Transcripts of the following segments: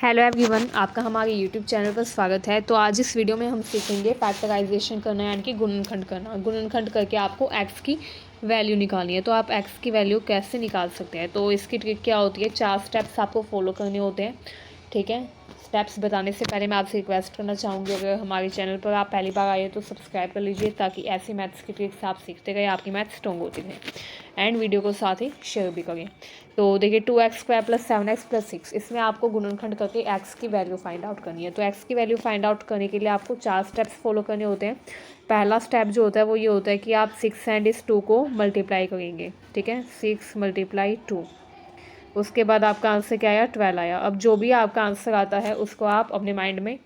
Hello everyone, आपका हमारे YouTube channel पर स्वागत है। तो आज इस वीडियो में हम सीखेंगे फैक्टराइजेशन करना, यानी कि गुणनखंड करना। गुणनखंड करके आपको x की वैल्यू निकालनी है। तो आप x की वैल्यू कैसे निकाल सकते हैं, तो इसकी ट्रिक क्या होती है। 4 स्टेप्स आपको फॉलो करने होते हैं, ठीक है। स्टेप्स बताने से पहले मैं आपसे रिक्वेस्ट करना चाहूँगी, अगर हमारे चैनल पर आप पहली बार आए तो सब्सक्राइब कर लीजिए, ताकि ऐसी मैथ्स की ट्रिक्स आप सीखते गए, आपकी मैथ्स स्ट्रॉन्ग होती रहे। एंड वीडियो को साथ ही शेयर भी करें। तो देखिए 2x² + 7x + 6, इसमें आपको गुणनखंड करके x की वैल्यू फाइंड आउट करनी है। तो x की वैल्यू फाइंड आउट करने के लिए आपको 4 स्टेप्स फॉलो करने होते हैं। पहला स्टेप जो होता है वो ये होता है कि आप 6 and इस 2 को मल्टीप्लाई करेंगे, ठीक है। 6 × 2, उसके बाद आपका आंसर क्या आया, 12 आया। अब जो भी आपका आंसर आता है उसको आप अपने माइंड में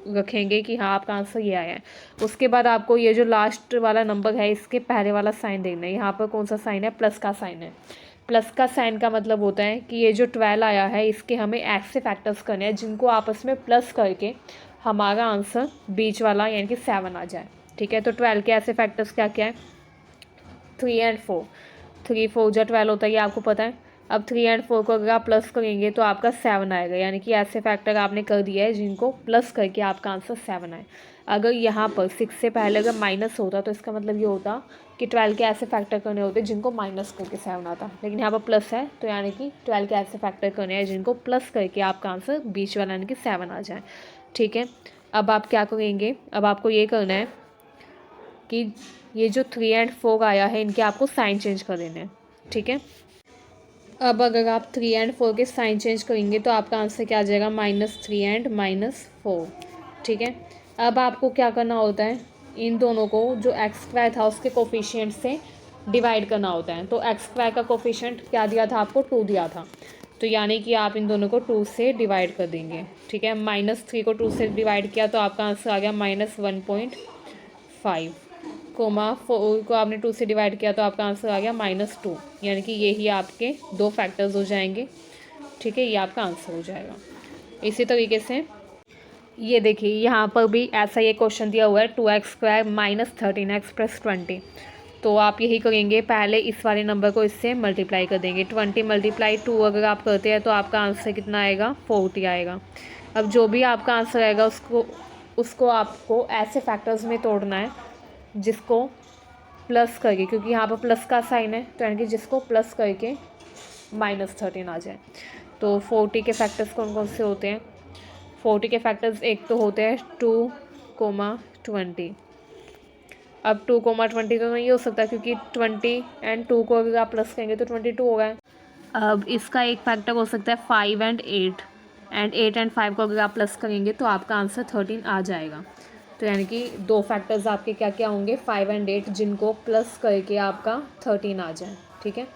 रखेंगे कि हाँ आपका आंसर ये आया है। उसके बाद आपको ये जो लास्ट वाला नंबर है इसके पहले वाला साइन देखना है। यहाँ पर कौन सा साइन है, प्लस का साइन है। प्लस का साइन का मतलब होता है कि ये जो 12 आया है इसके हमें x से फैक्टर्स करने हैं, जिनको आपस में प्लस करके हमारा आंसर बीच वाला यानी कि 7 आ जाए, ठीक है। तो 12 के ऐसे फैक्टर्स क्या क्या है, 3 and 4। 3 4 जो 12 होता है, ये आपको पता है। अब 3 and 4 को अगर आप प्लस करेंगे तो आपका 7 आएगा, यानी कि ऐसे फैक्टर आपने कर दिया है जिनको प्लस करके आपका आंसर 7 आए। अगर यहाँ पर 6 से पहले अगर माइनस होता तो इसका मतलब ये होता कि 12 के ऐसे फैक्टर करने होते जिनको माइनस करके 7 आता, लेकिन यहाँ पर प्लस है, तो यानी कि 12 के ऐसे फैक्टर करने हैं जिनको प्लस करके आपका आंसर बीच वाला यानी कि 7 आ जाए, ठीक है। अब आप क्या करेंगे, अब आपको ये करना है कि ये जो 3 and 4 आया है इनके आपको साइन चेंज कर देने हैं, ठीक है। अब अगर आप 3 and 4 के साइन चेंज करेंगे तो आपका आंसर क्या आ जाएगा, -3 and -4, ठीक है। अब आपको क्या करना होता है, इन दोनों को जो x² था उसके कोफिशिएंट से डिवाइड करना होता है। तो x² का कोफिशिएंट क्या दिया था आपको, 2 दिया था, तो यानी कि आप इन दोनों को 2 से डिवाइड कर देंगे, ठीक है। -3 को 2 से डिवाइड किया तो आपका आंसर आ गया -1.5, कोमा 4 को आपने 2 से डिवाइड किया तो आपका आंसर आ गया -2, यानी कि यही आपके 2 फैक्टर्स हो जाएंगे, ठीक है। ये आपका आंसर हो जाएगा। इसी तरीके से ये देखिए यहाँ पर भी ऐसा ये क्वेश्चन दिया हुआ है, 2x² - 13x + 20। तो आप यही करेंगे, पहले इस वाले नंबर को इससे मल्टीप्लाई कर देंगे। 20 × 2 अगर आप करते हैं तो आपका आंसर कितना आएगा, 40 आएगा। अब जो भी आपका आंसर आएगा उसको आपको ऐसे फैक्टर्स में तोड़ना है जिसको प्लस करके, क्योंकि यहाँ पर प्लस का साइन है, तो यानी कि जिसको प्लस करके -13 आ जाए। तो 40 के फैक्टर्स कौन कौन से होते हैं, 40 के फैक्टर्स एक तो होते हैं 2, 20। अब 2, 20 तो नहीं हो सकता, क्योंकि 20 and 2 को अगर आप प्लस करेंगे तो 22 होगा। अब इसका एक फैक्टर हो सकता है 5 and 8, एंड 8 and 5 को अगर आप प्लस करेंगे तो आपका आंसर 13 आ जाएगा। तो यानी कि 2 फैक्टर्स आपके क्या क्या होंगे, 5 and 8, जिनको प्लस करके आपका 13 आ जाए, ठीक है।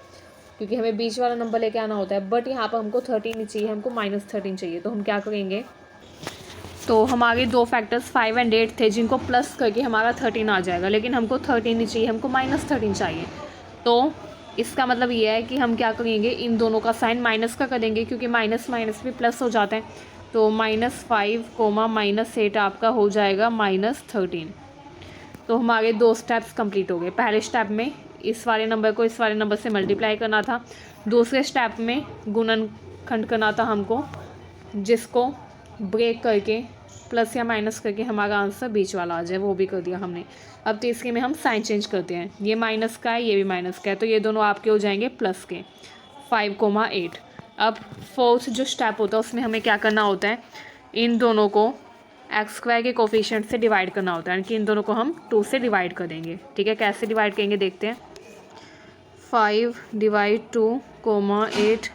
क्योंकि हमें बीच वाला नंबर लेके आना होता है, बट यहाँ पर हमको 13 नहीं चाहिए, हमको -13 चाहिए। तो हम क्या करेंगे, तो हमारे 2 फैक्टर्स 5 and 8 थे जिनको प्लस करके हमारा 13 आ जाएगा, लेकिन हमको 13 नहीं चाहिए, हमको -13 चाहिए। तो इसका मतलब ये है कि हम क्या करेंगे, इन दोनों का साइन माइनस का कर देंगे, क्योंकि माइनस माइनस भी प्लस हो जाते हैं। तो -5, -8 आपका हो जाएगा -13। तो हमारे 2 स्टेप्स कंप्लीट हो गए। पहले स्टेप में इस वाले नंबर को इस वाले नंबर से मल्टीप्लाई करना था, दूसरे स्टेप में गुणनखंड करना था हमको, जिसको ब्रेक करके प्लस या माइनस करके हमारा आंसर बीच वाला आ जाए, वो भी कर दिया हमने। अब तीसरे में हम साइन चेंज करते हैं, ये माइनस का है, ये भी माइनस का है, तो ये दोनों आपके हो जाएंगे प्लस के, 5, 8। अब फोर्थ जो स्टेप होता है उसमें हमें क्या करना होता है, इन दोनों को x² के कोफिशिएंट से डिवाइड करना होता है, यानी कि इन दोनों को हम 2 से डिवाइड कर देंगे, ठीक है। कैसे डिवाइड करेंगे देखते हैं। 5 / 2, 8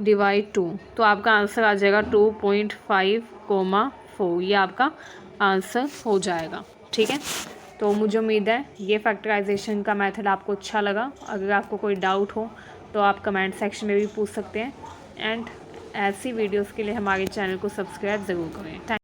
/ 2, तो आपका आंसर आ जाएगा 2.5, 4, ये आपका आंसर हो जाएगा, ठीक है। तो मुझे उम्मीद है ये फैक्टराइजेशन का मेथड आपको अच्छा लगा। अगर आपको कोई डाउट हो तो आप कमेंट सेक्शन में भी पूछ सकते हैं, एंड ऐसी वीडियोस के लिए हमारे चैनल को सब्सक्राइब ज़रूर करें। थैंक